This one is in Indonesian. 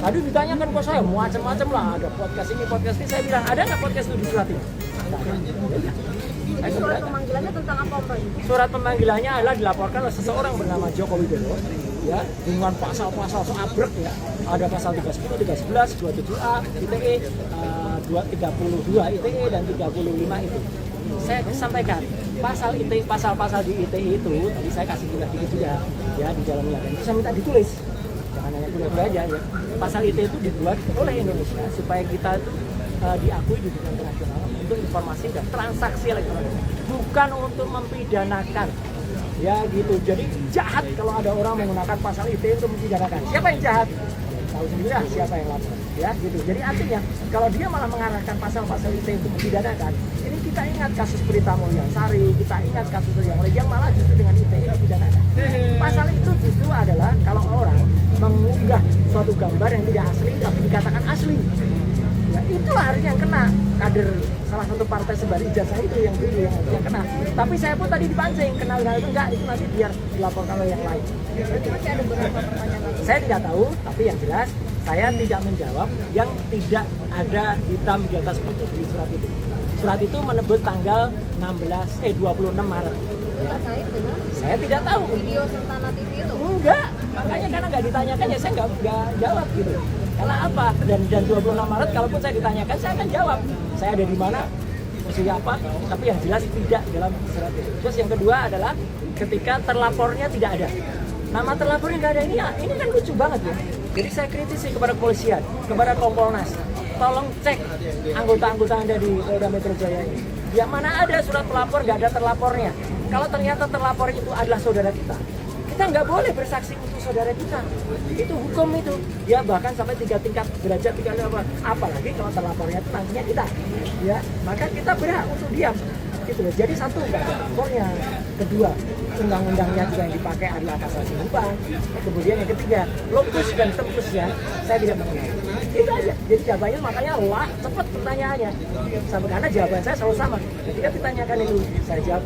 Aduh ditanyakan kok saya macam-macam lah, ada podcast ini, saya bilang ada nggak podcast itu di surat ini? Surat pemanggilannya tentang apa, Pak? Surat pemanggilannya adalah dilaporkan oleh seseorang bernama Joko Widodo, ya, dengan pasal-pasal abrek ya. Ada pasal 310, 311, 27A ITE, 232 ITE dan 35 itu. Saya sampaikan pasal ITE, pasal-pasal di ITE itu tadi saya kasih juga dikit juga ya di dalamnya, dan itu saya minta ditulis. Jangan hanya pura-pura aja ya. Pasal ITE itu dibuat oleh Indonesia supaya kita itu diakui di dunia internasional untuk informasi dan transaksi elektronik, bukan untuk mempidanakan ya gitu. Jadi jahat kalau ada orang menggunakan pasal ITE untuk mempidanakan. Siapa yang jahat? Tahu sendiri lah siapa yang lapor ya gitu. Jadi artinya kalau dia malah mengarahkan pasal-pasal ITE untuk mempidanakan, ini kita ingat kasus Berita Mulyansari, kita ingat kasus yang malah justru dengan ITE dipidanakan. Pasal itu justru adalah kalau orang mengunggah suatu gambar yang tidak asli tapi dikatakan asli, ya itu harusnya yang kena. Kader salah satu partai sebar ijazah itu yang dulu yang kena. Tapi saya pun tadi dipancing kenal itu enggak, itu nanti biar dilaporkan oleh yang lain. Berarti masih ada beberapa pertanyaan lagi. Saya tidak tahu, tapi yang jelas saya tidak menjawab yang tidak ada hitam di atas putih di surat itu. Surat itu menyebut tanggal 26 Maret. Ya. Terkait dengan Saya tidak tahu. video Sultana TV itu. Enggak, makanya karena nggak ditanyakan ya saya nggak jawab gitu. Karena apa? Dan 26 Maret kalaupun saya ditanyakan saya akan jawab. Saya ada di mana, posisi apa, tapi yang jelas tidak dalam surat itu. Terus yang kedua adalah ketika terlapornya tidak ada. Nama terlapornya nggak ada, ini kan lucu banget ya. Jadi saya kritisi kepada kepolisian, kepada Kompolnas. Tolong cek anggota-anggota Anda di Polda Metro Jaya ini. Yang mana ada surat pelapor nggak ada terlapornya. Kalau ternyata terlapor itu adalah saudara kita nggak boleh bersaksi untuk saudara kita. Itu hukum itu. Ya bahkan sampai 3 tingkat derajat, 3 level. Apalagi kalau terlapornya itu nantinya kita. Ya, maka kita berhak untuk diam. Gitu loh. Jadi satu nggak ada lapornya. Kedua, undang-undangnya juga yang dipakai adalah pasal serupa. Kemudian yang ketiga, lokus dan tempusnya saya tidak mengenai. Itu aja. Jadi jawabannya makanya wah cepat pertanyaannya. Sampai karena jawaban saya selalu sama. Ketika ditanyakan itu saya jawab.